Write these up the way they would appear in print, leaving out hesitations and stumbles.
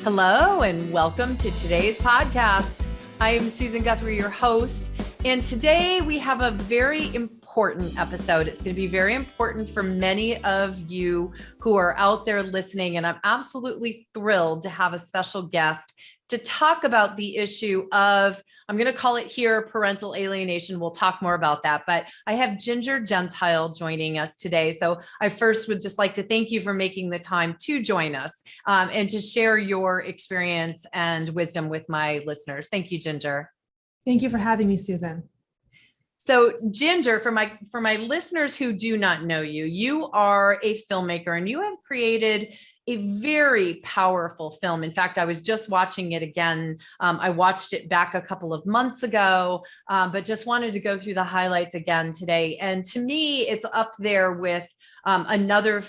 Hello, and welcome to today's podcast. I am Susan Guthrie, your host, and today we have a very important episode. It's going to be very important for many of you who are out there listening, and I'm absolutely thrilled to have a special guest to talk about the issue of, I'm going to call it here, parental alienation. We'll talk more about that, but I have Gentile joining us today. So I first would just like to thank you for making the time to join us and to share your experience and wisdom with my listeners. Thank you, Ginger. Thank you for having me, Susan. So Ginger, for my listeners who do not know you, you are a filmmaker and you have created a very powerful film. In fact, I was just watching it again. I watched it back a couple of months ago, but just wanted to go through the highlights again today. And to me, it's up there with another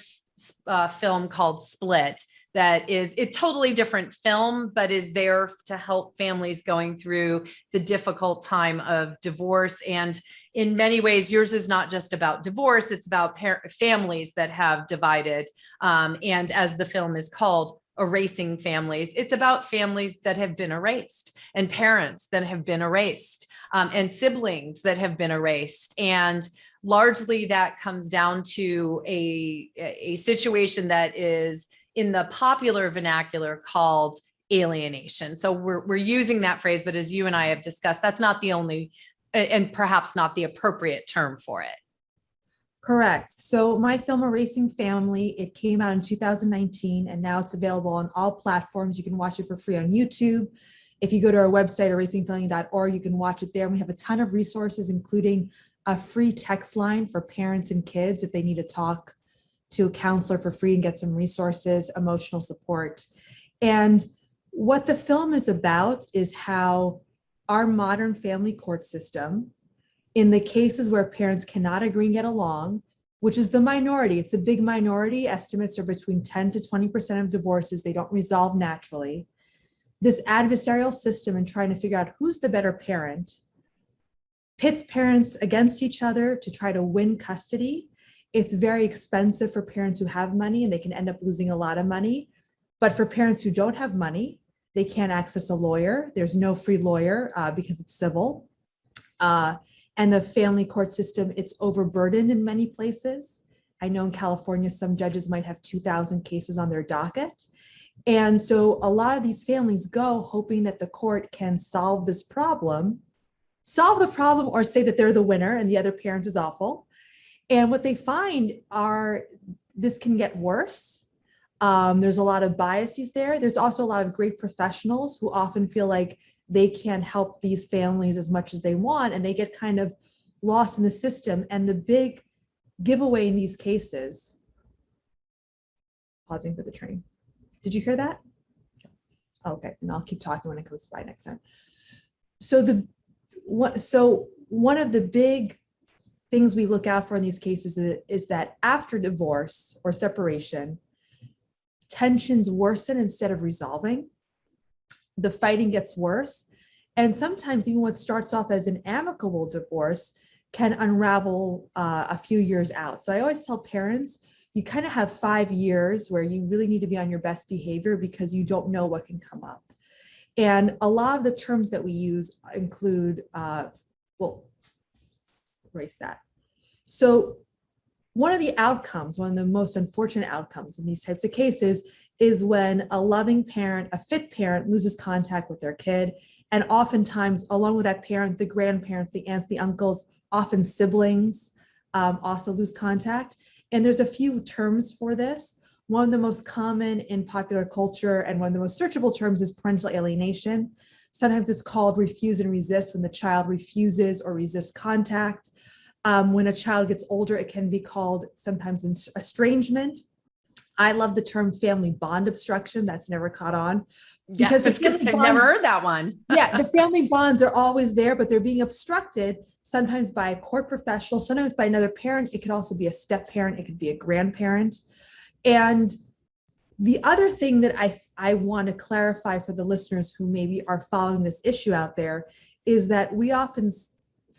film called Split. That is a totally different film, but is there to help families going through the difficult time of divorce. And in many ways, yours is not just about divorce, it's about families that have divided. And as the film is called, Erasing Families, it's about families that have been erased and parents that have been erased and siblings that have been erased. And largely that comes down to a situation that is in the popular vernacular called alienation. So we're using that phrase, but as you and I have discussed, that's not the only and perhaps not the appropriate term for it. Correct. So my film Erasing Family, it came out in 2019 and now it's available on all platforms. You can watch it for free on YouTube. If you go to our website, erasingfamily.org, you can watch it there. We have a ton of resources, including a free text line for parents and kids if they need to talk to a counselor for free and get some resources, emotional support. And what the film is about is how our modern family court system, in the cases where parents cannot agree and get along, which is the minority, it's a big minority, estimates are between 10 to 20% of divorces, they don't resolve naturally. This adversarial system and trying to figure out who's the better parent pits parents against each other to try to win custody. It's very expensive for parents who have money and they can end up losing a lot of money. But for parents who don't have money, they can't access a lawyer. There's no free lawyer because it's civil. And the family court system, it's overburdened in many places. I know in California, some judges might have 2,000 cases on their docket. And so a lot of these families go hoping that the court can solve the problem or say that they're the winner and the other parent is awful. And what they find are this can get worse. There's a lot of biases there. There's also a lot of great professionals who often feel like they can't help these families as much as they want, and they get kind of lost in the system. And the big giveaway in these cases, pausing for the train. Did you hear that? Okay, then I'll keep talking when it goes by next time. So one of the big things we look out for in these cases is that after divorce or separation, tensions worsen instead of resolving. The fighting gets worse. And sometimes even what starts off as an amicable divorce can unravel a few years out. So I always tell parents, you kind of have 5 years where you really need to be on your best behavior because you don't know what can come up. And a lot of the terms that we use include, erase that. So one of the outcomes, one of the most unfortunate outcomes in these types of cases is when a loving parent, a fit parent loses contact with their kid. And oftentimes along with that parent, the grandparents, the aunts, the uncles, often siblings also lose contact. And there's a few terms for this. One of the most common in popular culture and one of the most searchable terms is parental alienation. Sometimes it's called refuse and resist when the child refuses or resists contact. When a child gets older, it can be called sometimes estrangement. I love the term family bond obstruction. That's never caught on. Because I've never heard that one. Yeah, the family bonds are always there, but they're being obstructed sometimes by a court professional, sometimes by another parent. It could also be a step parent. It could be a grandparent. And the other thing that I want to clarify for the listeners who maybe are following this issue out there is that we often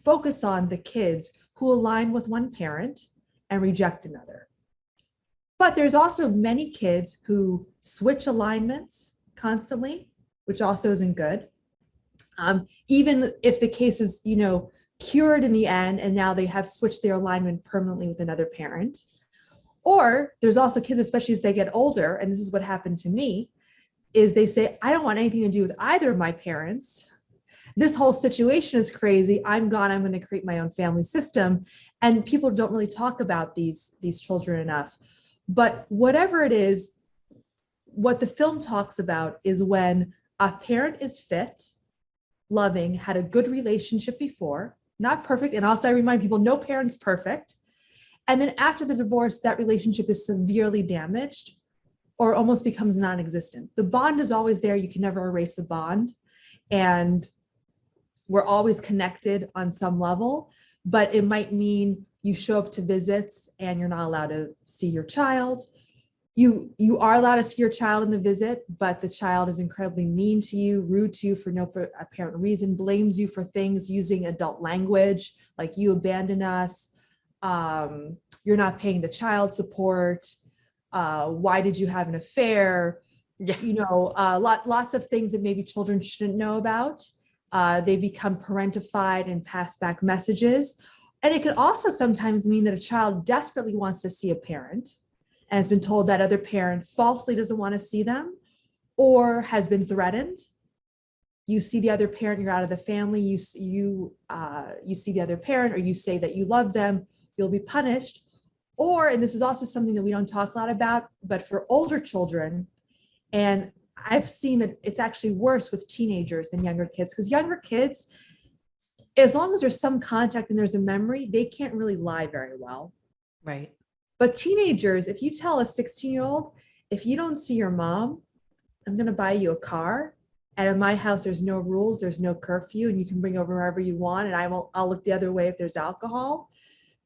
focus on the kids who align with one parent and reject another. But there's also many kids who switch alignments, constantly, which also isn't good. Even if the case is, cured in the end, and now they have switched their alignment permanently with another parent. Or there's also kids, especially as they get older, and this is what happened to me, is they say, I don't want anything to do with either of my parents. This whole situation is crazy. I'm gone. I'm going to create my own family system. And people don't really talk about these children enough. But whatever it is, what the film talks about is when a parent is fit, loving, had a good relationship before, not perfect. And also I remind people, no parent's perfect. And then after the divorce, that relationship is severely damaged or almost becomes non-existent. The bond is always there. You can never erase the bond. And we're always connected on some level, but it might mean you show up to visits and you're not allowed to see your child. You are allowed to see your child in the visit, but the child is incredibly mean to you, rude to you for no apparent reason, blames you for things using adult language, like you abandon us, you're not paying the child support, why did you have an affair? Yeah. Lots of things that maybe children shouldn't know about. They become parentified and pass back messages. And it could also sometimes mean that a child desperately wants to see a parent and has been told that other parent falsely doesn't want to see them or has been threatened. You see the other parent, you're out of the family, you see the other parent, or you say that you love them, you'll be punished. Or, and this is also something that we don't talk a lot about, but for older children, and I've seen that it's actually worse with teenagers than younger kids, because younger kids, as long as there's some contact and there's a memory, they can't really lie very well. Right. But teenagers, if you tell a 16-year-old, if you don't see your mom, I'm going to buy you a car. And in my house, there's no rules, there's no curfew, and you can bring over wherever you want. And I'll look the other way if there's alcohol.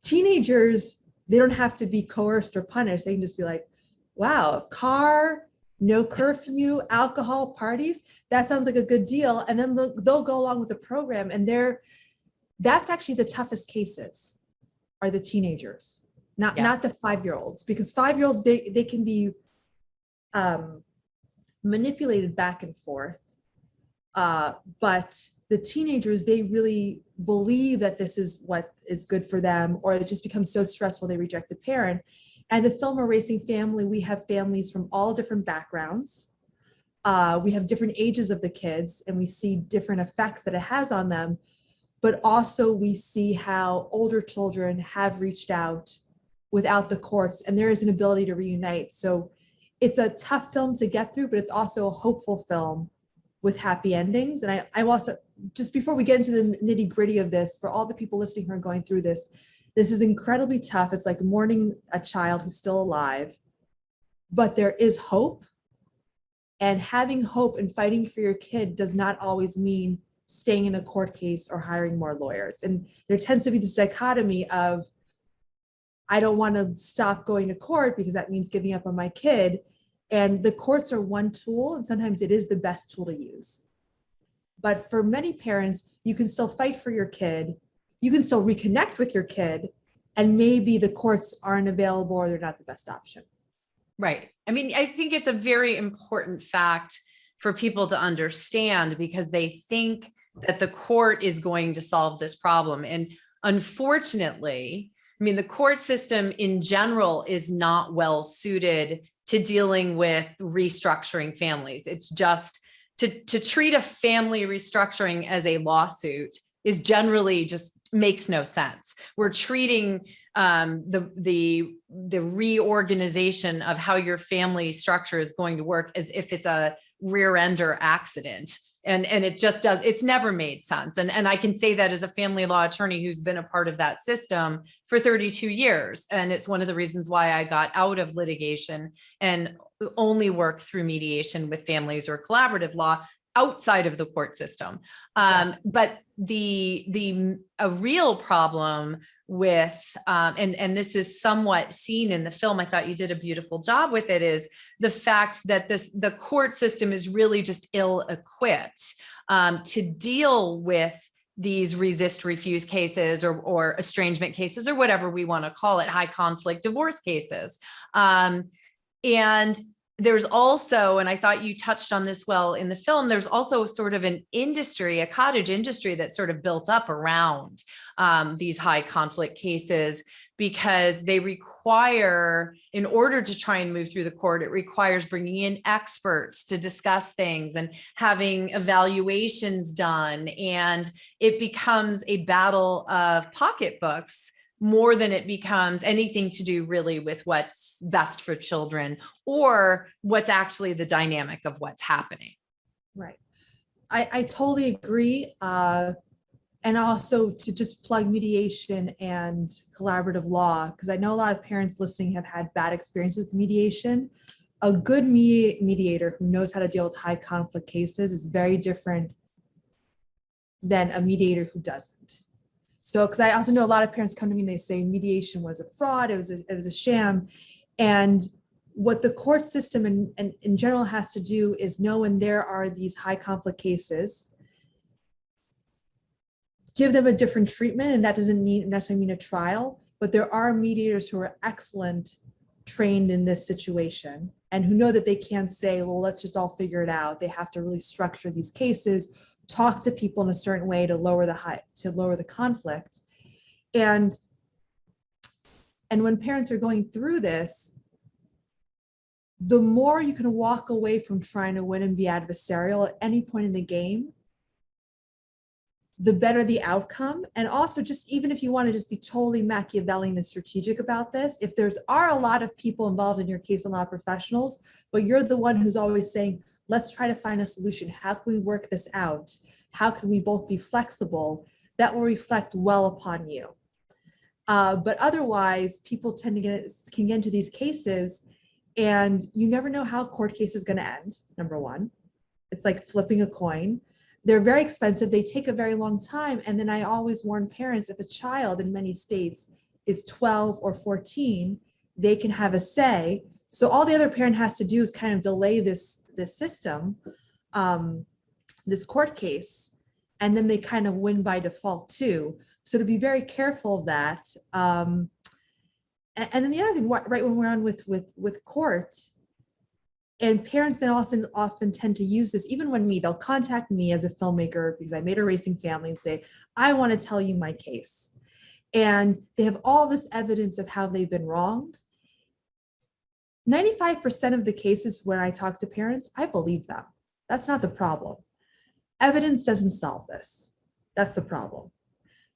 Teenagers, they don't have to be coerced or punished. They can just be like, wow, car, no curfew, alcohol, parties. That sounds like a good deal. And then they'll go along with the program. And that's actually the toughest cases are the teenagers. Not the 5-year-olds, because 5-year-olds, they can be manipulated back and forth. But the teenagers, they really believe that this is what is good for them, or it just becomes so stressful they reject the parent. And the film Erasing Family, we have families from all different backgrounds. We have different ages of the kids, and we see different effects that it has on them. But also we see how older children have reached out without the courts, and there is an ability to reunite. So it's a tough film to get through, but it's also a hopeful film with happy endings. And I also, just before we get into the nitty gritty of this, for all the people listening who are going through this is incredibly tough. It's like mourning a child who's still alive, but there is hope. And having hope and fighting for your kid does not always mean staying in a court case or hiring more lawyers. And there tends to be this dichotomy of, I don't want to stop going to court because that means giving up on my kid. And the courts are one tool, and sometimes it is the best tool to use. But for many parents, you can still fight for your kid. You can still reconnect with your kid, and maybe the courts aren't available or they're not the best option. Right. I mean, I think it's a very important fact for people to understand, because they think that the court is going to solve this problem. And unfortunately, I mean, the court system in general is not well suited to dealing with restructuring families. It's just to treat a family restructuring as a lawsuit is generally just makes no sense. We're treating the reorganization of how your family structure is going to work as if it's a rear ender accident. And it just does, it's never made sense. And I can say that as a family law attorney who's been a part of that system for 32 years. And it's one of the reasons why I got out of litigation and only work through mediation with families or collaborative law outside of the court system. But a real problem with, and this is somewhat seen in the film, I thought you did a beautiful job with it, is the fact that the court system is really just ill-equipped to deal with these resist refuse cases or estrangement cases, or whatever we want to call it, high conflict divorce cases. And there's also, and I thought you touched on this well in the film, there's also sort of an industry, a cottage industry that sort of built up around these high conflict cases, because they require, in order to try and move through the court, it requires bringing in experts to discuss things and having evaluations done. And it becomes a battle of pocketbooks more than it becomes anything to do really with what's best for children or what's actually the dynamic of what's happening. Right. I totally agree. And also to just plug mediation and collaborative law, because I know a lot of parents listening have had bad experiences with mediation. A good mediator who knows how to deal with high conflict cases is very different than a mediator who doesn't. So, because I also know a lot of parents come to me and they say mediation was a fraud, it was a sham. And what the court system in general has to do is know when there are these high conflict cases, give them a different treatment. And that doesn't necessarily mean a trial, but there are mediators who are excellent, trained in this situation, and who know that they can't say, well, let's just all figure it out. They have to really structure these cases, talk to people in a certain way to lower the conflict. And when parents are going through this, the more you can walk away from trying to win and be adversarial at any point in the game, the better the outcome. And also, just even if you want to just be totally Machiavellian and strategic about this, if are a lot of people involved in your case, a lot of professionals, but you're the one who's always saying, let's try to find a solution. How can we work this out? How can we both be flexible? That will reflect well upon you. But otherwise, people can get into these cases and you never know how a court case is going to end, number one. It's like flipping a coin. They're very expensive. They take a very long time. And then I always warn parents, if a child in many states is 12 or 14, they can have a say. So all the other parent has to do is kind of delay this system, this court case, and then they kind of win by default too. So to be very careful of that. And then the other thing, right when we're on with court, and parents then also often tend to use this, even when they'll contact me as a filmmaker because I made a racing family and say, I want to tell you my case. And they have all this evidence of how they've been wronged. 95% of the cases when I talk to parents, I believe them. That's not the problem. Evidence doesn't solve this. That's the problem.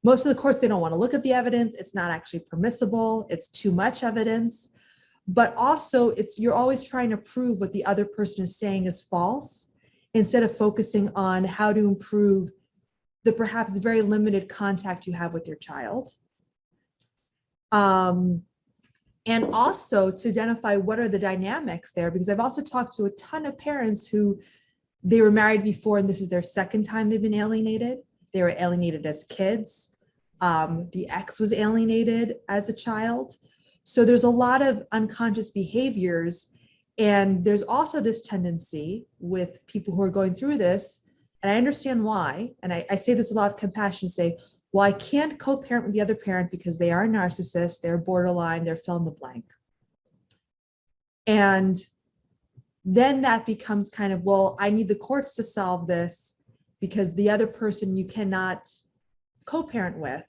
Most of the courts, they don't want to look at the evidence. It's not actually permissible. It's too much evidence. But also, you're always trying to prove what the other person is saying is false, instead of focusing on how to improve the perhaps very limited contact you have with your child. And also to identify what are the dynamics there, because I've also talked to a ton of parents who they were married before and this is their second time they've been alienated. They were alienated as kids. The ex was alienated as a child. So there's a lot of unconscious behaviors. And there's also this tendency with people who are going through this, and I understand why, and I say this with a lot of compassion, to say, well, I can't co-parent with the other parent because they are a narcissist, they're borderline, they're fill in the blank. And then that becomes kind of, well, I need the courts to solve this because the other person you cannot co-parent with.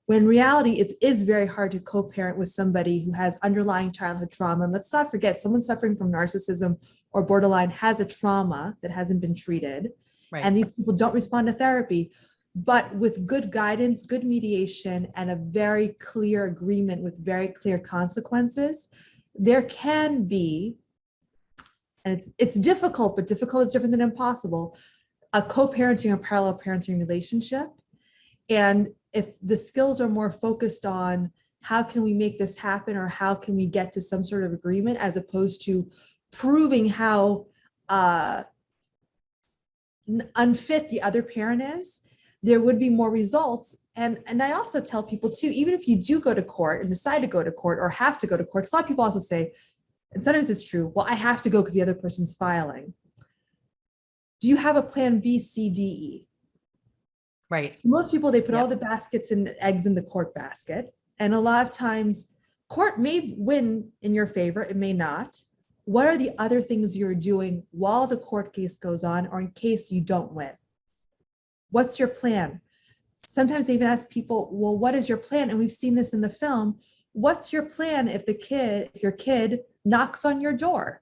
When in reality, it is very hard to co-parent with somebody who has underlying childhood trauma. And let's not forget, someone suffering from narcissism or borderline has a trauma that hasn't been treated. Right. And these people don't respond to therapy. But with good guidance, good mediation, and a very clear agreement with very clear consequences, there can be, and it's difficult, but difficult is different than impossible, a co-parenting or parallel parenting relationship. And if the skills are more focused on how can we make this happen, or how can we get to some sort of agreement, as opposed to proving how unfit the other parent is, there would be more results. And I also tell people too, even if you do go to court and decide to go to court or have to go to court, because a lot of people also say, and sometimes it's true, well, I have to go because the other person's filing. Do you have a plan B, C, D, E? Right. So most people, they put all the baskets and eggs in the court basket. And a lot of times court may win in your favor, it may not. what are the other things you're doing while the court case goes on, or in case you don't win? What's your plan? Sometimes they even ask people, well, what is your plan? And we've seen this in the film. What's your plan if your kid knocks on your door?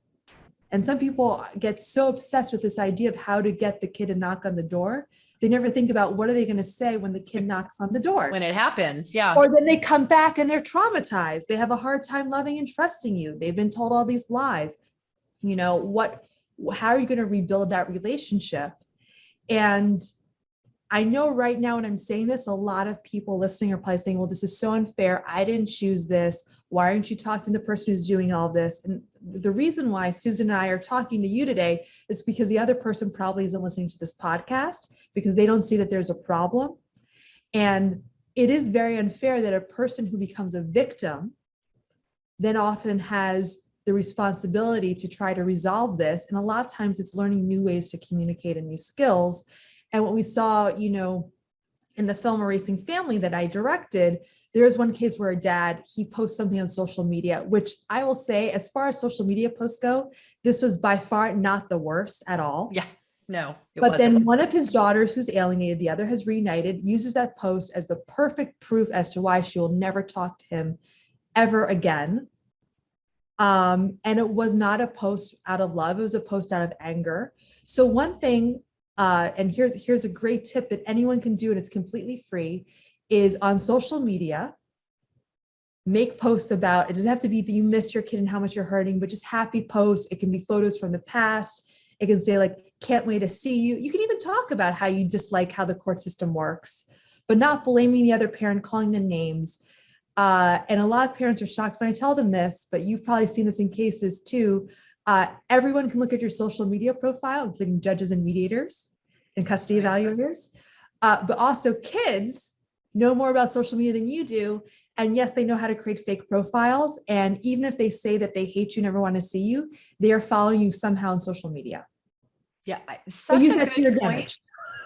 And some people get so obsessed with this idea of how to get the kid to knock on the door. They never think about what are they going to say when the kid knocks on the door. When it happens, yeah. Or then they come back and they're traumatized. They have a hard time loving and trusting you. They've been told all these lies. How are you going to rebuild that relationship? And I know right now when I'm saying this, a lot of people listening are probably saying, well, this is so unfair. I didn't choose this. Why aren't you talking to the person who's doing all this? And the reason why Susan and I are talking to you today is because the other person probably isn't listening to this podcast because they don't see that there's a problem. And it is very unfair that a person who becomes a victim then often has the responsibility to try to resolve this. And a lot of times it's learning new ways to communicate and new skills. And what we saw, in the film Erasing Family that I directed, there was one case where a dad, he posts something on social media, which I will say, as far as social media posts go, this was by far not the worst at all. Yeah, no. But then one of his daughters who's alienated, the other has reunited, uses that post as the perfect proof as to why she will never talk to him ever again. And it was not a post out of love. It was a post out of anger. So one thing, and here's a great tip that anyone can do, and it's completely free, is on social media, make posts about, it doesn't have to be that you miss your kid and how much you're hurting, but just happy posts. It can be photos from the past. It can say like, can't wait to see you. You can even talk about how you dislike how the court system works, but not blaming the other parent, calling them names. And a lot of parents are shocked when I tell them this, but you've probably seen this in cases too. Everyone can look at your social media profile, including judges and mediators and custody evaluators. But also kids know more about social media than you do. And yes, they know how to create fake profiles. And even if they say that they hate you, never want to see you, they are following you somehow on social media. Yeah, so use that to your advantage.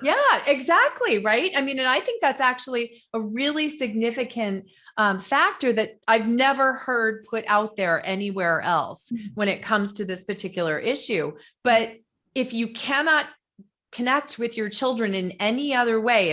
Yeah, exactly. Right. I mean, and I think that's actually a really significant factor that I've never heard put out there anywhere else when it comes to this particular issue. But if you cannot connect with your children in any other way,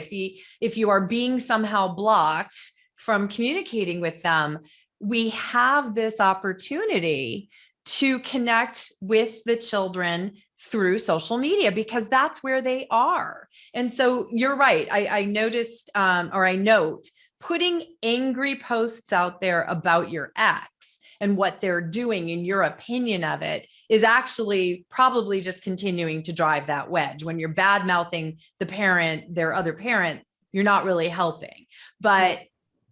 if you are being somehow blocked from communicating with them, we have this opportunity to connect with the children through social media because that's where they are. And so you're right. I noticed, or I note, putting angry posts out there about your ex and what they're doing and your opinion of it is actually probably just continuing to drive that wedge. When you're bad mouthing the parent, their other parent, you're not really helping, but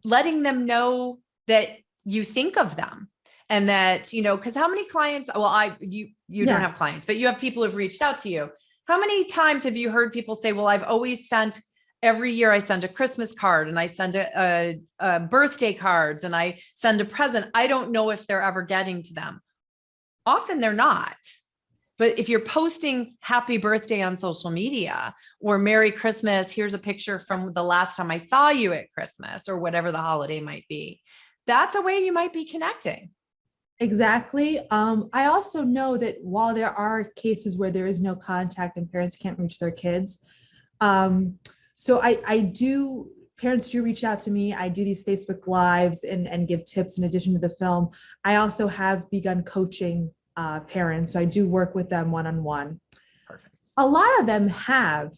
letting them know that you think of them and that, because how many clients, you don't have clients, but you have people who've reached out to you. How many times have you heard people say, well, I've always sent every year I send a Christmas card and I send a birthday cards and I send a present. I don't know if they're ever getting to them. Often they're not. But if you're posting happy birthday on social media or Merry Christmas, here's a picture from the last time I saw you at Christmas or whatever the holiday might be, that's a way you might be connecting. Exactly. I also know that while there are cases where there is no contact and parents can't reach their kids, so parents do reach out to me. I do these Facebook Lives and give tips in addition to the film. I also have begun coaching parents. So I do work with them one-on-one. Perfect. A lot of them have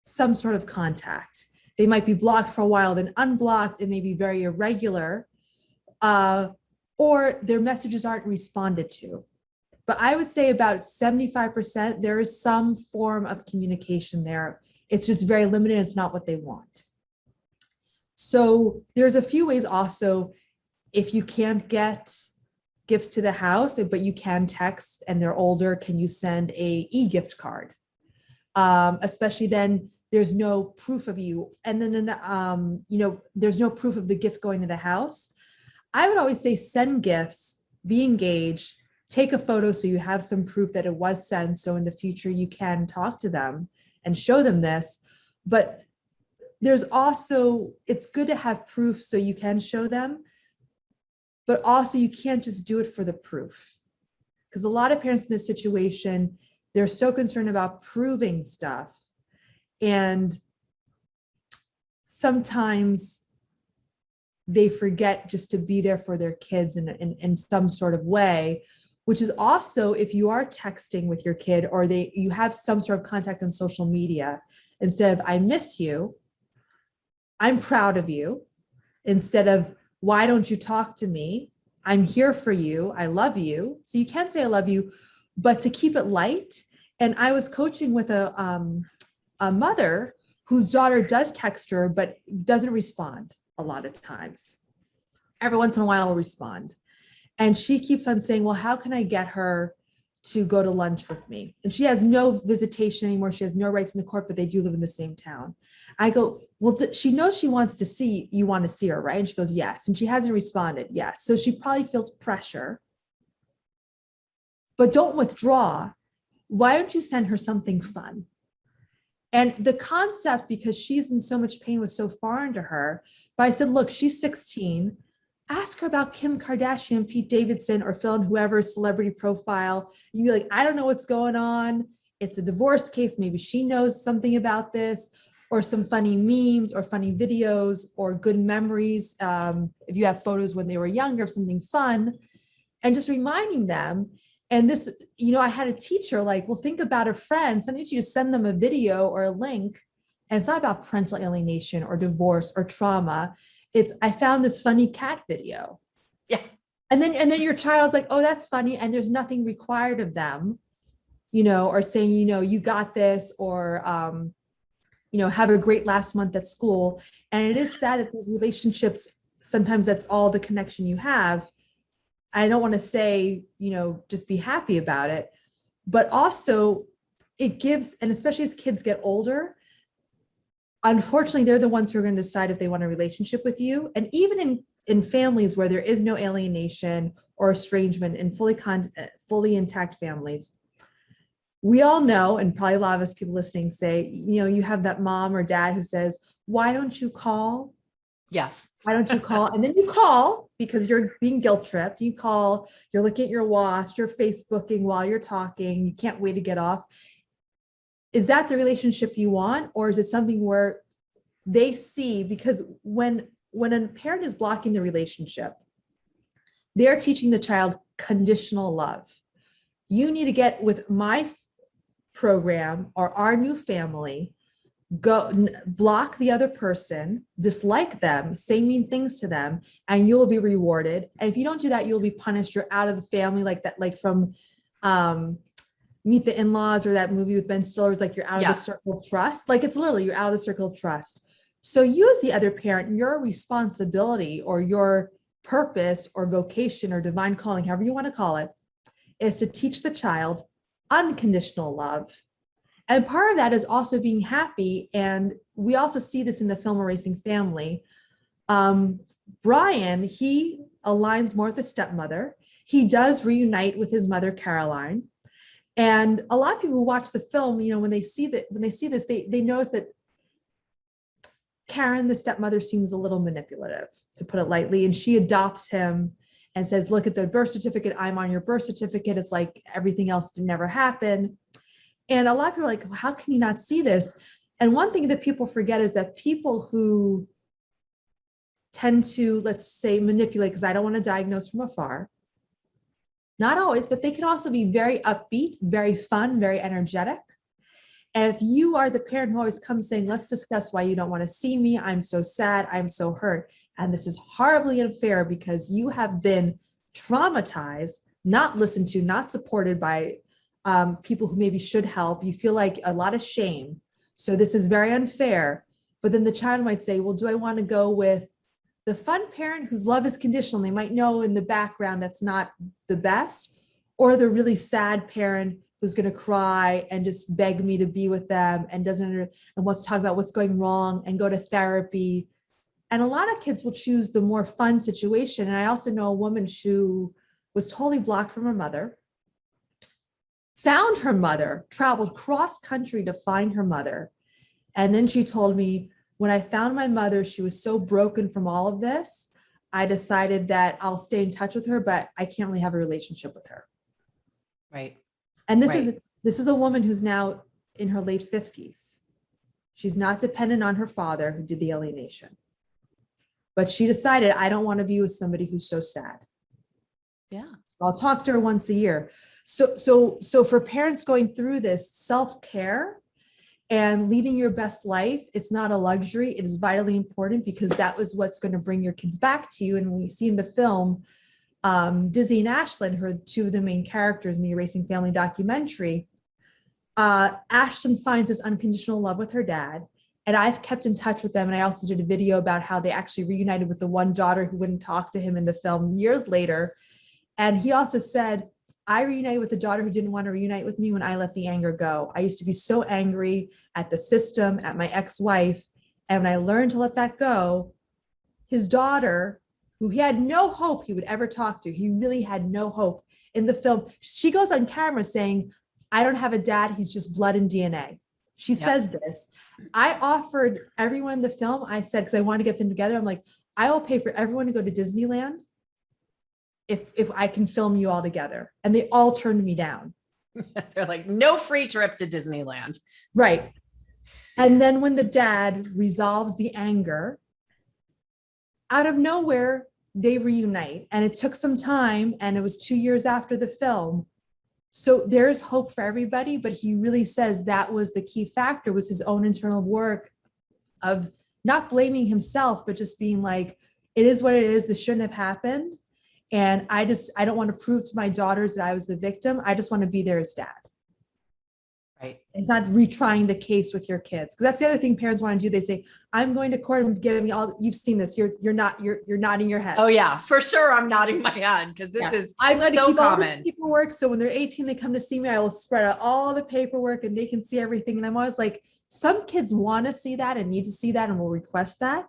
some sort of contact. They might be blocked for a while, then unblocked. It may be very irregular, or their messages aren't responded to. But I would say about 75%, there is some form of communication there. It's just very limited. It's not what they want. So there's a few ways also, if you can't get gifts to the house, but you can text and they're older, can you send a e-gift card? Especially then there's no proof of you. And then, there's no proof of the gift going to the house. I would always say send gifts, be engaged, take a photo so you have some proof that it was sent. So in the future you can talk to them and show them this. But there's also, it's good to have proof so you can show them, but also you can't just do it for the proof. because a lot of parents in this situation, they're so concerned about proving stuff. And sometimes they forget just to be there for their kids in some sort of way, which is also if you are texting with your kid or you have some sort of contact on social media, instead of I miss you, I'm proud of you, instead of why don't you talk to me? I'm here for you. I love you. So you can say I love you, but to keep it light. And I was coaching with a mother whose daughter does text her, but doesn't respond a lot of times. Every once in a while, I'll respond. And she keeps on saying, well, how can I get her to go to lunch with me? And she has no visitation anymore. She has no rights in the court, but they do live in the same town. I go, well, she knows she wants to see, you want to see her, right? And she goes, yes. And she hasn't responded. Yes. So she probably feels pressure, but don't withdraw. Why don't you send her something fun? And the concept, because she's in so much pain, was so foreign to her. But I said, look, she's 16. Ask her about Kim Kardashian, Pete Davidson, or fill in whoever's celebrity profile. You'd be like, I don't know what's going on. It's a divorce case. Maybe she knows something about this, or some funny memes or funny videos or good memories. If you have photos when they were younger of something fun, and just reminding them. And this, I had a teacher like, well, think about a friend. Sometimes you just send them a video or a link, and it's not about parental alienation or divorce or trauma. It's, I found this funny cat video. Yeah. And then your child's like, oh, that's funny. And there's nothing required of them, or saying, you got this, or, have a great last month at school. And it is sad that these relationships, sometimes that's all the connection you have. I don't want to say, just be happy about it, but also it gives, and especially as kids get older, unfortunately, they're the ones who are going to decide if they want a relationship with you. And even in families where there is no alienation or estrangement, in fully intact families, we all know, and probably a lot of us people listening say, you have that mom or dad who says, why don't you call? Yes. Why don't you call? And then you call because you're being guilt tripped. You call, you're looking at your watch, you're Facebooking while you're talking. You can't wait to get off. Is that the relationship you want? Or is it something where they see, because when a parent is blocking the relationship, they're teaching the child conditional love. You need to get with my program or our new family, go block the other person, dislike them, say mean things to them, and you'll be rewarded. And if you don't do that, you'll be punished. You're out of the family, like that, like from Meet the In-Laws, or that movie with Ben Stiller, is like you're out of the circle of trust. Like it's literally, you're out of the circle of trust. So you as the other parent, your responsibility or your purpose or vocation or divine calling, however you want to call it, is to teach the child unconditional love. And part of that is also being happy. And we also see this in the film Erasing Family. Brian, he aligns more with the stepmother. He does reunite with his mother, Caroline. And a lot of people who watch the film, when they see this, they notice that Karen, the stepmother, seems a little manipulative, to put it lightly. And she adopts him and says, look at the birth certificate. I'm on your birth certificate. It's like everything else did never happen. And a lot of people are like, well, how can you not see this? And one thing that people forget is that people who tend to, let's say, manipulate, because I don't want to diagnose from afar, not always, but they can also be very upbeat, very fun, very energetic. And if you are the parent who always comes saying, let's discuss why you don't want to see me, I'm so sad, I'm so hurt, and this is horribly unfair because you have been traumatized, not listened to, not supported by people who maybe should help, you feel like a lot of shame. So this is very unfair. But then the child might say, well, do I want to go with the fun parent whose love is conditional? They might know in the background that's not the best, or the really sad parent who's going to cry and just beg me to be with them and and wants to talk about what's going wrong and go to therapy. And a lot of kids will choose the more fun situation. And I also know a woman who was totally blocked from her mother, found her mother, traveled cross country to find her mother. And then she told me, when I found my mother, she was so broken from all of this, I decided that I'll stay in touch with her, but I can't really have a relationship with her. Right. And Right. this is a woman who's now in her late 50s. She's not dependent on her father who did the alienation. But she decided, I don't want to be with somebody who's so sad. Yeah. So I'll talk to her once a year. So for parents going through this, self-care and leading your best life, it's not a luxury. It is vitally important, because that was what's going to bring your kids back to you. And when we see in the film, Dizzy and Ashlyn, who are two of the main characters in the Erasing Family documentary, Ashlyn finds this unconditional love with her dad. And I've kept in touch with them. And I also did a video about how they actually reunited with the one daughter who wouldn't talk to him in the film years later. And he also said, I reunited with the daughter who didn't want to reunite with me when I let the anger go. I used to be so angry at the system, at my ex-wife. And when I learned to let that go, his daughter, who he had no hope he would ever talk to, he really had no hope in the film. She goes on camera saying, I don't have a dad, he's just blood and DNA. She says this. I offered everyone in the film, I said, because I wanted to get them together, I'm like, I will pay for everyone to go to Disneyland if I can film you all together. And they all turned me down. They're like, no free trip to Disneyland. Right. And then when the dad resolves the anger, out of nowhere, they reunite. And it took some time, and it was 2 years after the film. So there's hope for everybody, but he really says that was the key factor, was his own internal work of not blaming himself, but just being like, it is what it is. This shouldn't have happened. And I don't want to prove to my daughters that I was the victim. I just want to be there as dad. Right. It's not retrying the case with your kids. Because that's the other thing parents want to do. They say, I'm going to court and giving all, you've seen this. You're nodding your head. Oh yeah, for sure. I'm nodding my head, because this is I'm going to so keep all this common. paperwork. So when they're 18, they come to see me, I will spread out all the paperwork and they can see everything. And I'm always like, some kids want to see that and need to see that and will request that.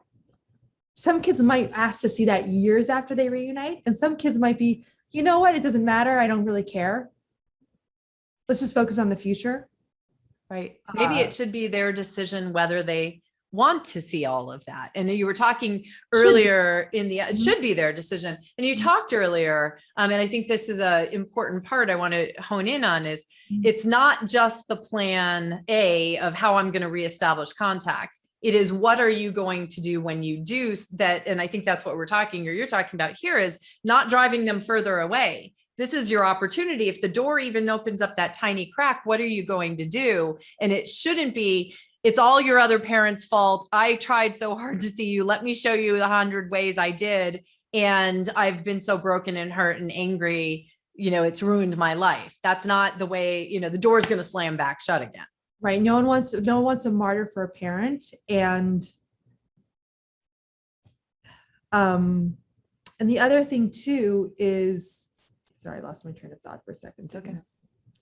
Some kids might ask to see that years after they reunite. And some kids might be, you know what? It doesn't matter. I don't really care. Let's just focus on the future. Right. Maybe it should be their decision whether they want to see all of that. And you were talking earlier it should be their decision. And you talked earlier, and I think this is an important part I want to hone in on, is it's not just the plan A of how I'm going to reestablish contact. It is, what are you going to do when you do that? And I think that's what you're talking about here, is not driving them further away. This is your opportunity. If the door even opens up that tiny crack, what are you going to do? And it shouldn't be, it's all your other parents' fault. I tried so hard to see you. Let me show you the 100 ways I did. And I've been so broken and hurt and angry, it's ruined my life. That's not the way, the door's going to slam back shut again. Right. No one wants a martyr for a parent. And the other thing too is, sorry, I lost my train of thought for a second. So okay.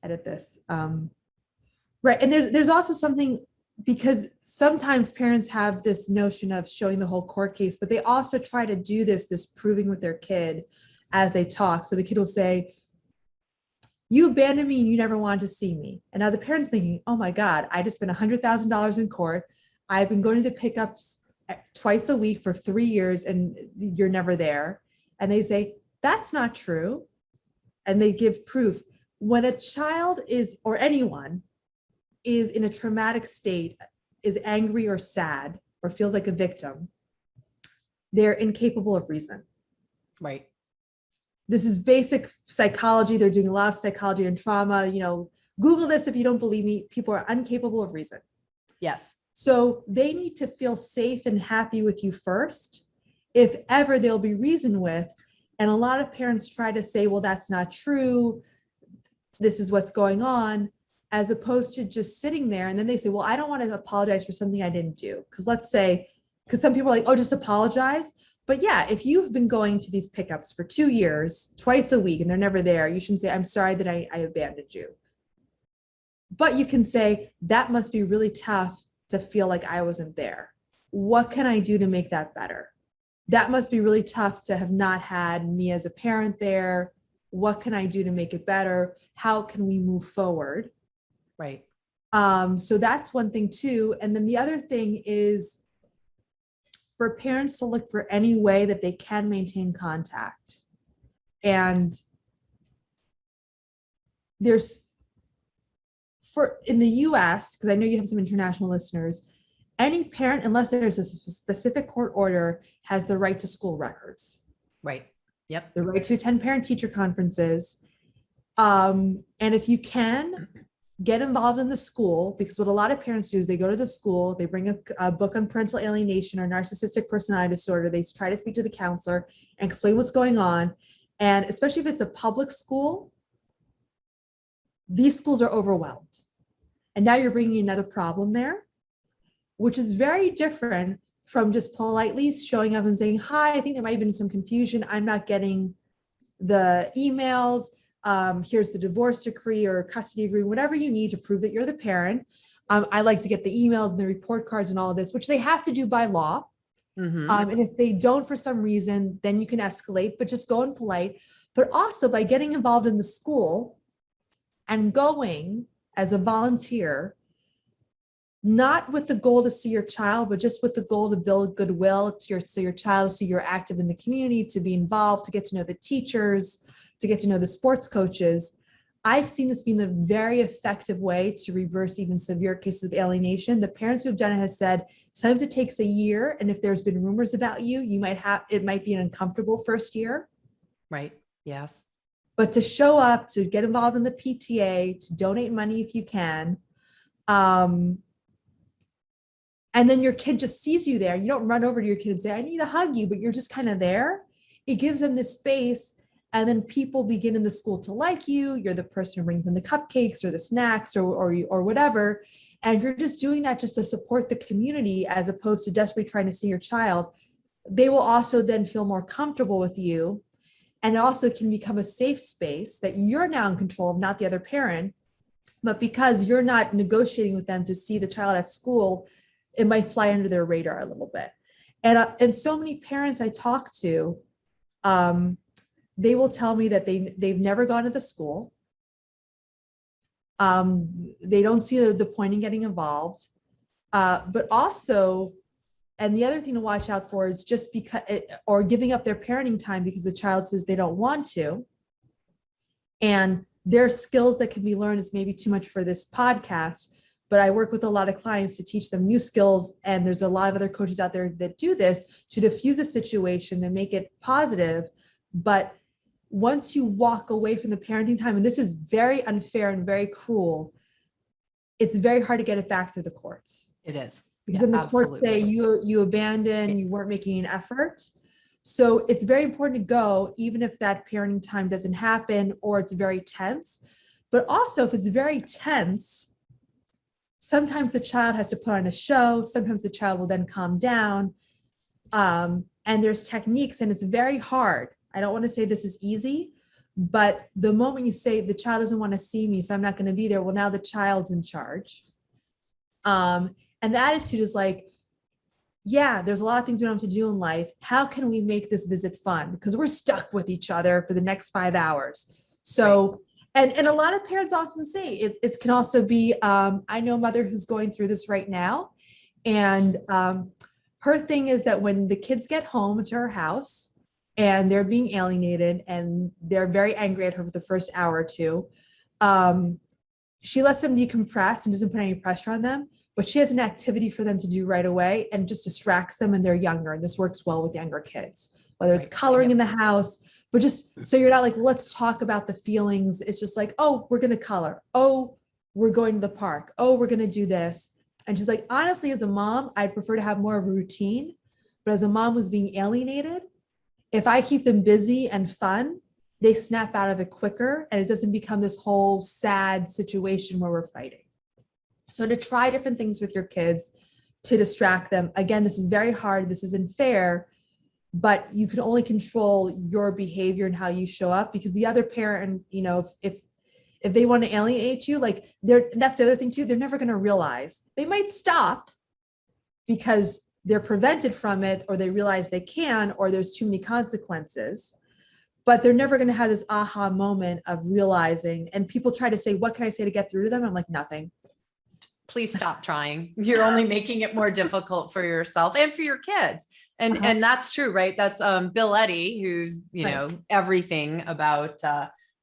Edit this. Right. And there's also something, because sometimes parents have this notion of showing the whole court case, but they also try to do this proving with their kid as they talk. So the kid will say, you abandoned me and you never wanted to see me. And now the parent's thinking, oh my God, I just spent $100,000 in court. I've been going to the pickups twice a week for 3 years and you're never there. And they say, that's not true. And they give proof. When a child is, or anyone is in a traumatic state, is angry or sad, or feels like a victim, they're incapable of reason. Right. This is basic psychology. They're doing a lot of psychology and trauma. Google this if you don't believe me. People are incapable of reason. Yes. So they need to feel safe and happy with you first. If ever they'll be reasoned with. And a lot of parents try to say, well, that's not true. This is what's going on, as opposed to just sitting there. And then they say, well, I don't want to apologize for something I didn't do. Because some people are like, oh, just apologize. But yeah, if you've been going to these pickups for 2 years, twice a week, and they're never there, you shouldn't say, I'm sorry that I abandoned you. But you can say, that must be really tough to feel like I wasn't there. What can I do to make that better? That must be really tough to have not had me as a parent there. What can I do to make it better? How can we move forward? Right. So that's one thing too. And then the other thing is for parents to look for any way that they can maintain contact. And there's in the US, because I know you have some international listeners, any parent, unless there's a specific court order, has the right to school records. Right. Yep. The right to attend parent-teacher conferences. And if you can, get involved in the school, because what a lot of parents do is they go to the school, they bring a book on parental alienation or narcissistic personality disorder. They try to speak to the counselor and explain what's going on. And especially if it's a public school, these schools are overwhelmed. And now you're bringing another problem there, which is very different from just politely showing up and saying, hi, I think there might have been some confusion. I'm not getting the emails. Here's the divorce decree or custody agreement, whatever you need to prove that you're the parent. I like to get the emails and the report cards and all of this, which they have to do by law. Mm-hmm. And if they don't for some reason, then you can escalate, but just go in polite. But also by getting involved in the school and going as a volunteer, not with the goal to see your child, but just with the goal to build goodwill so your child to see you're active in the community, to be involved, to get to know the teachers, to get to know the sports coaches. I've seen this being a very effective way to reverse even severe cases of alienation. The parents who have done it has said, sometimes it takes a year. And if there's been rumors about you, it might be an uncomfortable first year. Right. Yes. But to show up, to get involved in the PTA, to donate money if you can, and then your kid just sees you there. You don't run over to your kid and say, I need to hug you, but you're just kind of there. It gives them this space. And then people begin in the school to like you. You're the person who brings in the cupcakes or the snacks or whatever. And you're just doing that just to support the community as opposed to desperately trying to see your child. They will also then feel more comfortable with you. And also can become a safe space that you're now in control of, not the other parent. But because you're not negotiating with them to see the child at school, it might fly under their radar a little bit. And so many parents I talk to, they will tell me that they've never gone to the school. They don't see the point in getting involved. But also, and the other thing to watch out for is just because, or giving up their parenting time because the child says they don't want to. And their skills that can be learned is maybe too much for this podcast, but I work with a lot of clients to teach them new skills. And there's a lot of other coaches out there that do this to diffuse a situation and make it positive. But once you walk away from the parenting time, and this is very unfair and very cruel, it's very hard to get it back through the courts. It is. Because Yeah, then the absolutely. courts say you abandoned, you weren't making an effort. So it's very important to go, even if that parenting time doesn't happen or it's very tense. But also if it's very tense, sometimes the child has to put on a show. Sometimes the child will then calm down. And there's techniques, and it's very hard. I don't want to say this is easy, but the moment you say the child doesn't want to see me, so I'm not going to be there, well, now the child's in charge. And the attitude is like, yeah, there's a lot of things we don't have to do in life. How can we make this visit fun? Because we're stuck with each other for the next 5 hours. So, right. And a lot of parents often say it can also be, I know a mother who's going through this right now. And her thing is that when the kids get home to her house and they're being alienated and they're very angry at her for the first hour or two, she lets them decompress and doesn't put any pressure on them, but she has an activity for them to do right away and just distracts them, and they're younger. And this works well with younger kids, whether it's coloring in the house, but just so you're not like, well, let's talk about the feelings. It's just like, oh, we're going to color. Oh, we're going to the park. Oh, we're going to do this. And she's like, honestly, as a mom, I'd prefer to have more of a routine. But as a mom who's being alienated, if I keep them busy and fun, they snap out of it quicker, and it doesn't become this whole sad situation where we're fighting. So to try different things with your kids to distract them. Again, this is very hard. This isn't fair, but you can only control your behavior and how you show up, because the other parent, if they want to alienate you, like that's the other thing too, they're never going to realize. They might stop because they're prevented from it, or they realize they can, or there's too many consequences. But they're never going to have this aha moment of realizing. And people try to say, what can I say to get through to them? I'm like, nothing. Please stop trying. You're only making it more difficult for yourself and for your kids. And that's true, right? That's Bill Eddy, who's, know, everything about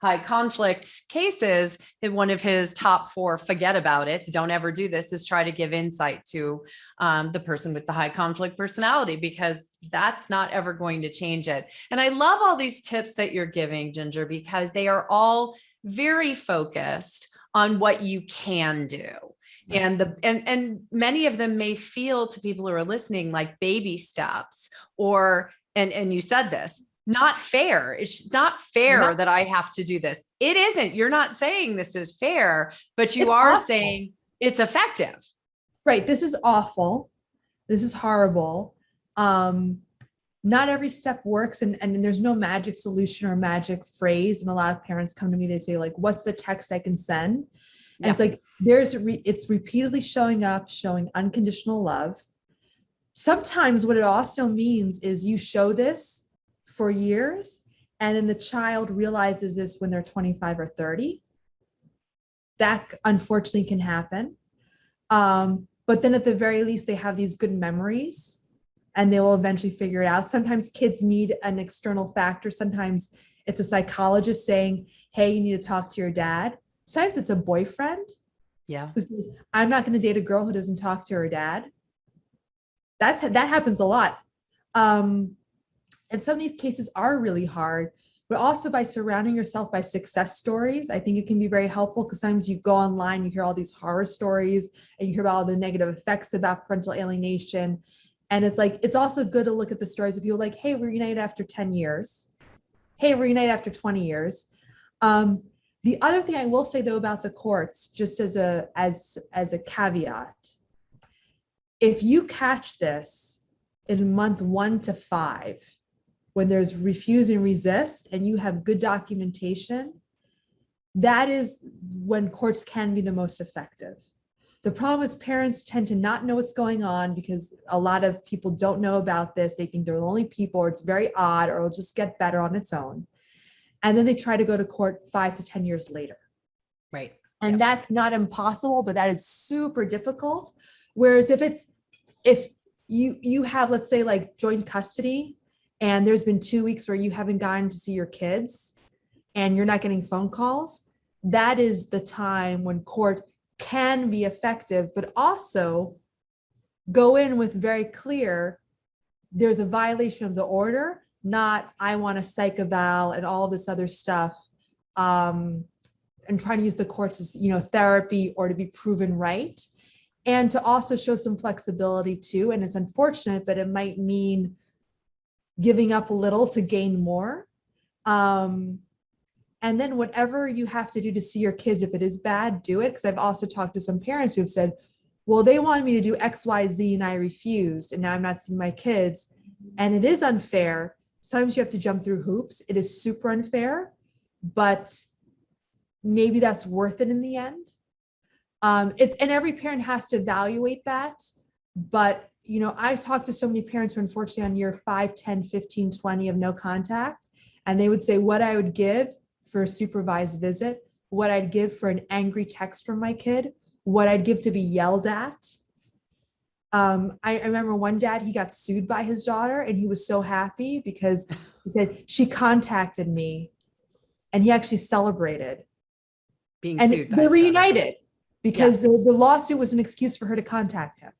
high conflict cases, one of his top 4 forget about it, don't ever do this, is try to give insight to the person with the high conflict personality, because that's not ever going to change it. And I love all these tips that you're giving, Ginger, because they are all very focused on what you can do. And many of them may feel to people who are listening like baby steps, or, and you said this, not fair. It's not fair that I have to do this. It isn't. You're not saying this is fair, but you are saying it's effective. Right. This is awful. This is horrible. Not every step works, and there's no magic solution or magic phrase. And a lot of parents come to me, they say, like, what's the text I can send? And it's like, it's repeatedly showing up, showing unconditional love. Sometimes what it also means is you show this for years, and then the child realizes this when they're 25 or 30. That unfortunately can happen. But then at the very least, they have these good memories and they will eventually figure it out. Sometimes kids need an external factor. Sometimes it's a psychologist saying, hey, you need to talk to your dad. Sometimes it's a boyfriend. Yeah. Who says, I'm not going to date a girl who doesn't talk to her dad. That happens a lot. And some of these cases are really hard, but also by surrounding yourself by success stories, I think it can be very helpful, because sometimes you go online, you hear all these horror stories and you hear about all the negative effects about parental alienation. And it's like, it's also good to look at the stories of people like, hey, we're united after 10 years. Hey, we're united after 20 years. The other thing I will say though about the courts, just as a caveat, if you catch this in month 1 to 5, when there's refuse and resist and you have good documentation, that is when courts can be the most effective. The problem is parents tend to not know what's going on because a lot of people don't know about this. They think they're the only people, or it's very odd, or it'll just get better on its own. And then they try to go to court 5 to 10 years later. Right. And that's not impossible, but that is super difficult. Whereas if you have, let's say, like joint custody, and there's been 2 weeks where you haven't gotten to see your kids and you're not getting phone calls, that is the time when court can be effective, but also go in with very clear, there's a violation of the order, not I want a psych eval and all this other stuff, and trying to use the courts as, therapy or to be proven right. And to also show some flexibility too. And it's unfortunate, but it might mean giving up a little to gain more. And then whatever you have to do to see your kids, if it is bad, do it. Because I've also talked to some parents who have said, well, they wanted me to do X, Y, Z, and I refused. And now I'm not seeing my kids. And it is unfair. Sometimes you have to jump through hoops. It is super unfair, but maybe that's worth it in the end. And every parent has to evaluate that. But I talked to so many parents who are unfortunately on year 5, 10, 15, 20 of no contact. And they would say what I would give for a supervised visit, what I'd give for an angry text from my kid, what I'd give to be yelled at. I remember one dad, he got sued by his daughter and he was so happy because he said, she contacted me, and he actually celebrated. Being and sued. They reunited because the lawsuit was an excuse for her to contact him.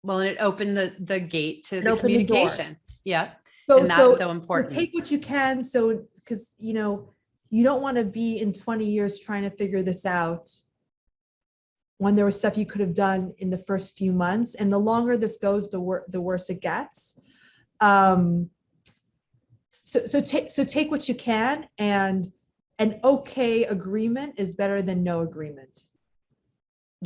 Well, and it opened the gate to the communication. Yeah. And that's so important. So take what you can. So, because, you don't want to be in 20 years trying to figure this out when there was stuff you could have done in the first few months. And the longer this goes, the worse it gets. So take what you can, and an okay agreement is better than no agreement.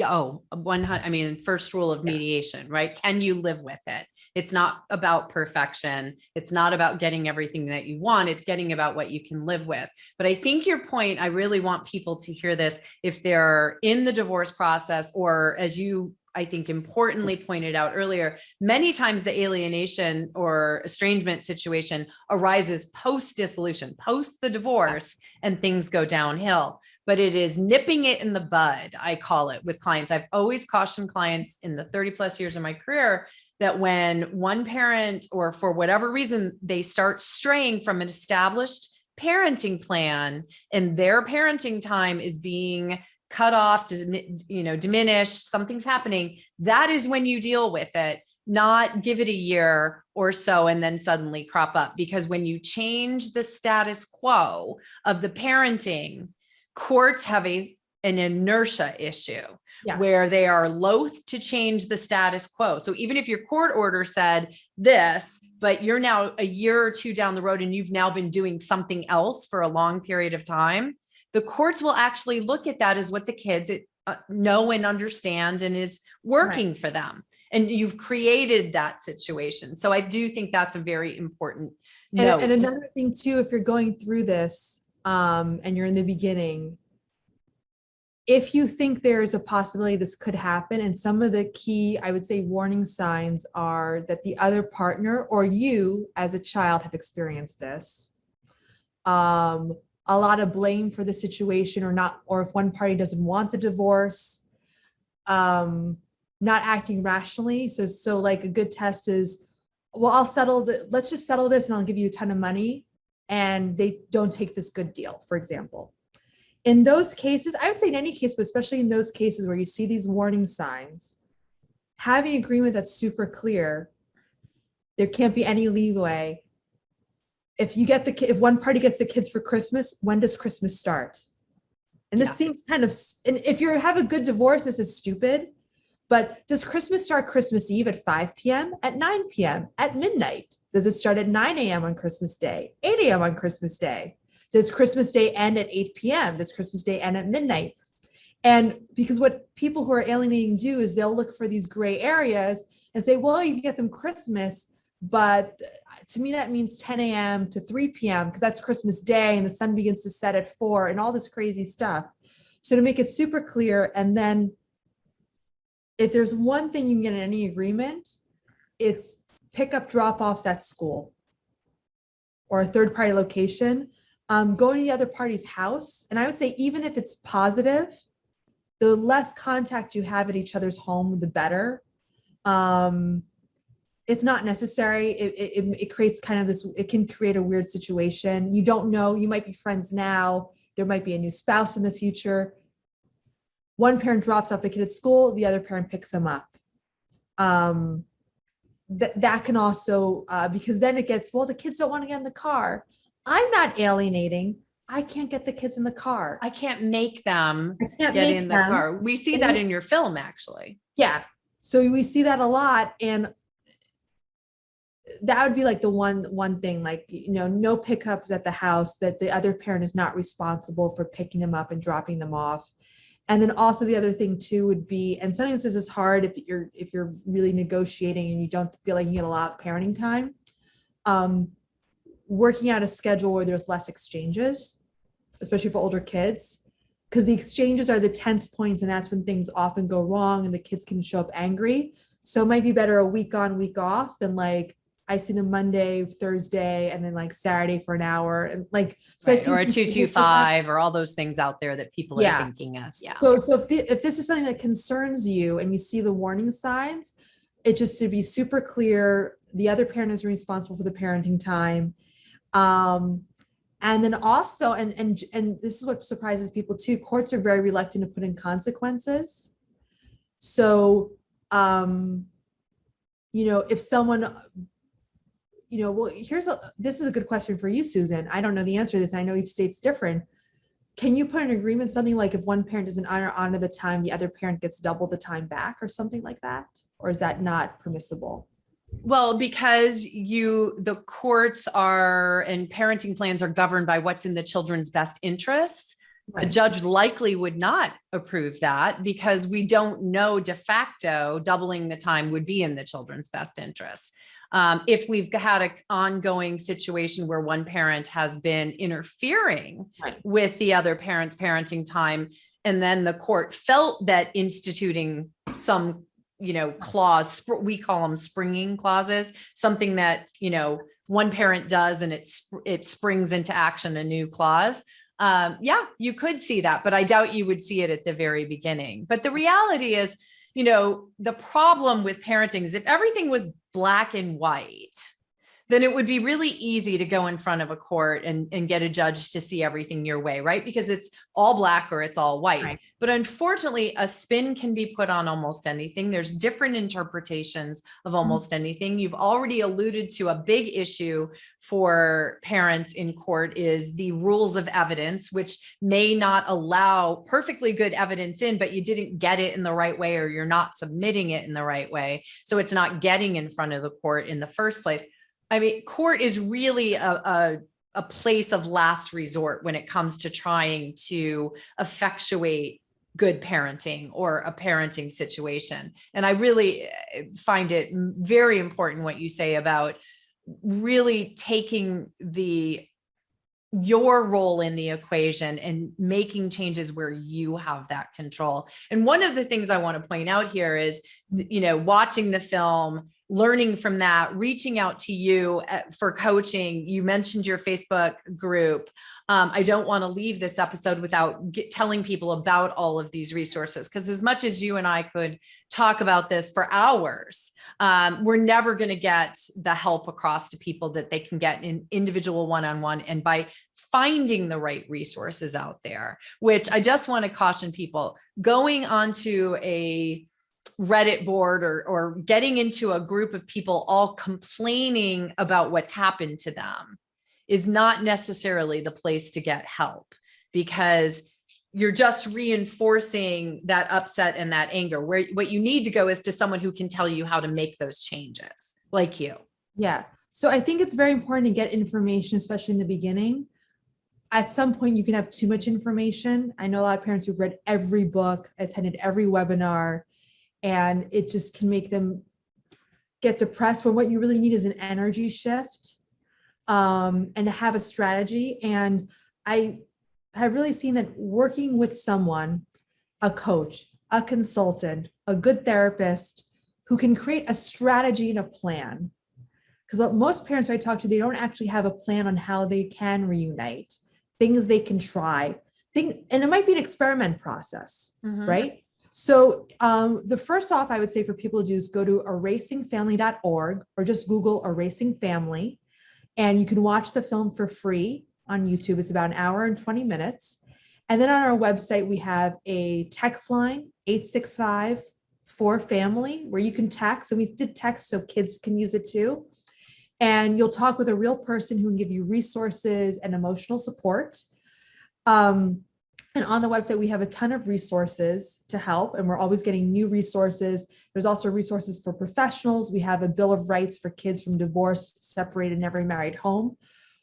Oh, 100. I mean, first rule of mediation, right? Can you live with it? It's not about perfection. It's not about getting everything that you want. It's getting about what you can live with. But I think your point, I really want people to hear this if they're in the divorce process, or as you, I think, importantly pointed out earlier, many times the alienation or estrangement situation arises post-dissolution, post the divorce, and things go downhill. But it is nipping it in the bud, I call it, with clients. I've always cautioned clients in the 30 plus years of my career that when one parent, or for whatever reason, they start straying from an established parenting plan and their parenting time is being cut off, diminished, something's happening, that is when you deal with it, not give it a year or so and then suddenly crop up. Because when you change the status quo of the parenting, courts have an inertia issue. Yes. Where they are loath to change the status quo. So even if your court order said this, but you're now a year or two down the road and you've now been doing something else for a long period of time, the courts will actually look at that as what the kids know and understand and is working for them. And you've created that situation. So I do think that's a very important note. And another thing too, if you're going through this and you're in the beginning, if you think there's a possibility this could happen, and some of the key, I would say, warning signs are that the other partner or you as a child have experienced this. A lot of blame for the situation or if one party doesn't want the divorce, not acting rationally. So like a good test is, well, let's just settle this and I'll give you a ton of money. And they don't take this good deal, for example. In those cases, I would say in any case, but especially in those cases where you see these warning signs, having an agreement that's super clear, there can't be any leeway. If one party gets the kids for Christmas, when does Christmas start? And this seems and if you have a good divorce, this is stupid, but does Christmas start Christmas Eve at 5 p.m., at 9 p.m., at midnight? Does it start at 9 a.m. on Christmas Day, 8 a.m. on Christmas Day? Does Christmas Day end at 8 p.m.? Does Christmas Day end at midnight? And because what people who are alienating do is they'll look for these gray areas and say, well, you can get them Christmas, but to me, that means 10 a.m. to 3 p.m. because that's Christmas Day and the sun begins to set at 4 and all this crazy stuff. So to make it super clear, and then if there's one thing you can get in any agreement, it's pick up drop-offs at school or a third-party location. Going to the other party's house. And I would say, even if it's positive, the less contact you have at each other's home, the better. It's not necessary. It creates kind of this, it can create a weird situation. You don't know, you might be friends now. There might be a new spouse in the future. One parent drops off the kid at school, the other parent picks them up. That can also, because then it gets, well, the kids don't want to get in the car. I'm not alienating. I can't get the kids in the car. I can't make them get in the car. We see that in your film, actually. Yeah. So we see that a lot. And that would be like the one thing, like, no pickups at the house, that the other parent is not responsible for picking them up and dropping them off. And then also the other thing too would be, and sometimes this is hard if you're really negotiating and you don't feel like you get a lot of parenting time, working out a schedule where there's less exchanges, especially for older kids, because the exchanges are the tense points and that's when things often go wrong and the kids can show up angry. So it might be better a week on, week off than like, I see them Monday, Thursday, and then like Saturday for an hour, and like, so right. Or a 225 or all those things out there that people are thinking of. Yeah. So if this is something that concerns you and you see the warning signs, it just to be super clear, the other parent is responsible for the parenting time. And then also, and this is what surprises people too, courts are very reluctant to put in consequences. So, if someone, well, this is a good question for you, Susan. I don't know the answer to this. And I know each state's different. Can you put in an agreement, something like if one parent doesn't honor the time, the other parent gets double the time back or something like that? Or is that not permissible? Well, because the courts and parenting plans are governed by what's in the children's best interests. Right. A judge likely would not approve that because we don't know de facto doubling the time would be in the children's best interest. If we've had an ongoing situation where one parent has been interfering with the other parent's parenting time, and then the court felt that instituting some clause, we call them springing clauses, something that, one parent does and it springs into action a new clause. You could see that, but I doubt you would see it at the very beginning. But the reality is, the problem with parenting is if everything was black and white, then it would be really easy to go in front of a court and get a judge to see everything your way, right? Because it's all black or it's all white. Right. But unfortunately, a spin can be put on almost anything. There's different interpretations of almost anything. You've already alluded to a big issue for parents in court is the rules of evidence, which may not allow perfectly good evidence in, but you didn't get it in the right way, or you're not submitting it in the right way. So it's not getting in front of the court in the first place. I mean, court is really a place of last resort when it comes to trying to effectuate good parenting or a parenting situation. And I really find it very important what you say about really taking your role in the equation and making changes where you have that control. And one of the things I want to point out here is, watching the film, learning from that, reaching out to you for coaching. You mentioned your Facebook group. I don't want to leave this episode without telling people about all of these resources, because as much as you and I could talk about this for hours, we're never going to get the help across to people that they can get in individual one-on-one, and by finding the right resources out there, which I just want to caution people, going onto a Reddit board or getting into a group of people all complaining about what's happened to them is not necessarily the place to get help, because you're just reinforcing that upset and that anger. Where what you need to go is to someone who can tell you how to make those changes, like you. Yeah. So I think it's very important to get information, especially in the beginning. At some point, you can have too much information. I know a lot of parents who've read every book, attended every webinar, and it just can make them get depressed, when what you really need is an energy shift, and to have a strategy. And I have really seen that working with someone, a coach, a consultant, a good therapist who can create a strategy and a plan. Because most parents I talk to, they don't actually have a plan on how they can reunite, things they can try, and it might be an experiment process, right? So the first off, I would say for people to do is go to erasingfamily.org or just Google Erasing Family, and you can watch the film for free on YouTube. It's about an hour and 20 minutes. And then on our website, we have a text line, 865-4FAMILY, where you can text. And we did text so kids can use it too. And you'll talk with a real person who can give you resources and emotional support. And on the website, we have a ton of resources to help, and we're always getting new resources. There's also resources for professionals. We have a Bill of Rights for kids from divorced, separated, never married home,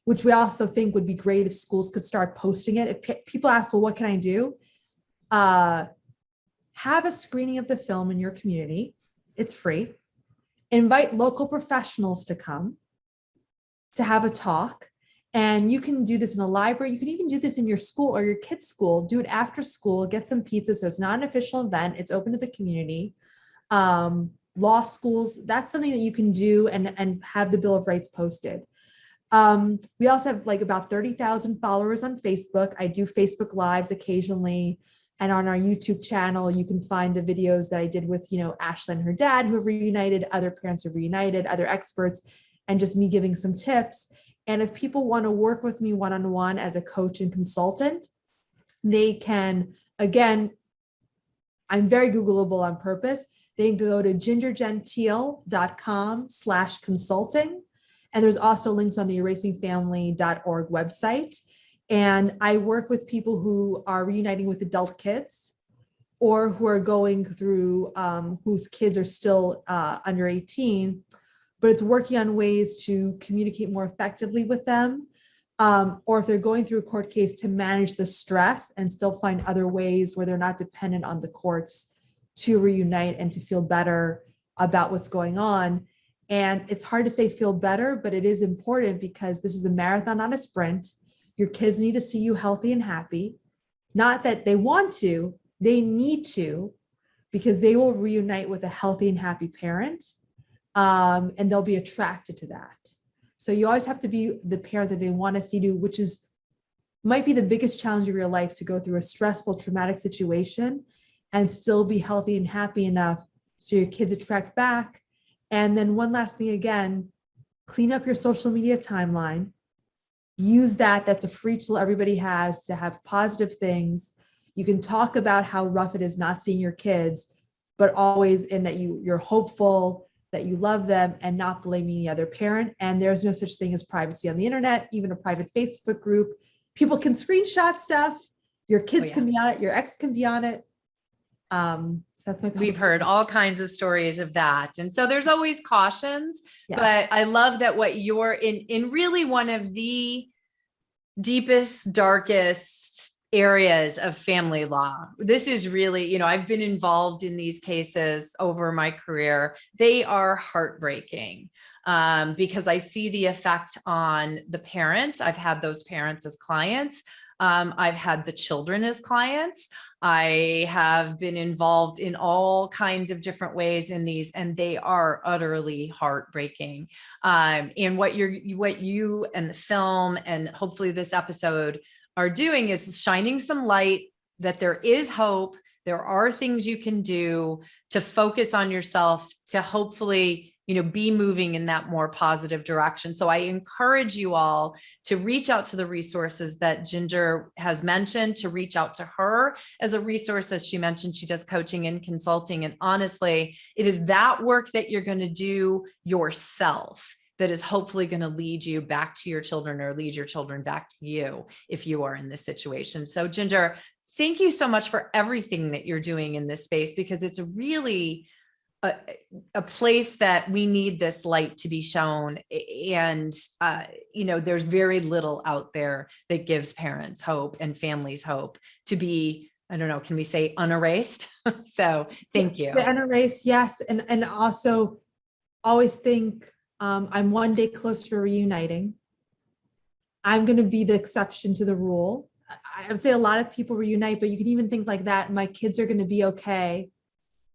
which we also think would be great if schools could start posting it. If people ask, well, what can I do? Have a screening of the film in your community. It's free. Invite local professionals to come to have a talk. And you can do this in a library. You can even do this in your school or your kids' school. Do it after school, get some pizza. So it's not an official event. It's open to the community. Law schools, that's something that you can do and have the Bill of Rights posted. We also have like about 30,000 followers on Facebook. I do Facebook Lives occasionally. And on our YouTube channel, you can find the videos that I did with, Ashley and her dad who have reunited, other parents who have reunited, other experts, and just me giving some tips. And if people want to work with me one-on-one as a coach and consultant, they can, again, I'm very Googleable on purpose. They can go to gingergentile.com/consulting. And there's also links on the erasingfamily.org website. And I work with people who are reuniting with adult kids or who are going through, whose kids are still under 18, but it's working on ways to communicate more effectively with them. Or if they're going through a court case, to manage the stress and still find other ways where they're not dependent on the courts to reunite and to feel better about what's going on. And it's hard to say feel better, but it is important because this is a marathon, not a sprint. Your kids need to see you healthy and happy. Not that they want to, they need to, because they will reunite with a healthy and happy parent. And they'll be attracted to that. So you always have to be the parent that they want to see you, which might be the biggest challenge of your life, to go through a stressful, traumatic situation and still be healthy and happy enough so your kids attract back. And then one last thing, again, clean up your social media timeline. Use that. That's a free tool everybody has to have positive things. You can talk about how rough it is not seeing your kids, but always in that you're hopeful, that you love them, and not blaming the other parent. And there's no such thing as privacy on the internet, even a private Facebook group. People can screenshot stuff. Your kids can be on it. Your ex can be on it. So that's my. We've heard all kinds of stories of that. And so there's always cautions, Yes. but I love that what you're in really one of the deepest, darkest areas of family law. This is really, you know, I've been involved in these cases over my career. They are heartbreaking because I see the effect on the parent. I've had those parents as clients. I've had the children as clients. I have been involved in all kinds of different ways in these, and they are utterly heartbreaking. And what you and the film and hopefully this episode are doing is shining some light that there is hope. There are things you can do to focus on yourself to hopefully, you know, be moving in that more positive direction. So I encourage you all to reach out to the resources that Ginger has mentioned, to reach out to her as a resource. As she mentioned, she does coaching and consulting. And honestly, it is that work that you're going to do yourself that is hopefully going to lead you back to your children or lead your children back to you if you are in this situation. So Ginger, thank you so much for everything that you're doing in this space, because it's a really a place that we need this light to be shown. And, you know, there's very little out there that gives parents hope and families hope to be, I don't know, can we say unerased? So thank you. Unerased, yes. And also always think I'm one day closer to reuniting. I'm going to be the exception to the rule. I would say a lot of people reunite, but you can even think like that. My kids are going to be okay.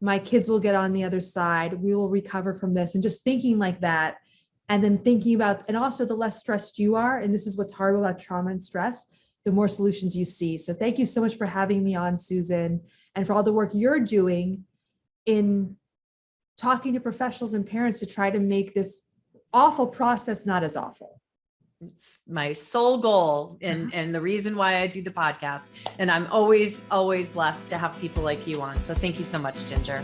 My kids will get on the other side. We will recover from this. And just thinking like that, and then thinking about, and also the less stressed you are, and this is what's hard about trauma and stress, the more solutions you see. So thank you so much for having me on, Susan, and for all the work you're doing in talking to professionals and parents to try to make this awful process not as awful. It's my sole goal and the reason why I do the podcast. And I'm always blessed to have people like you on. So thank you so much, Ginger.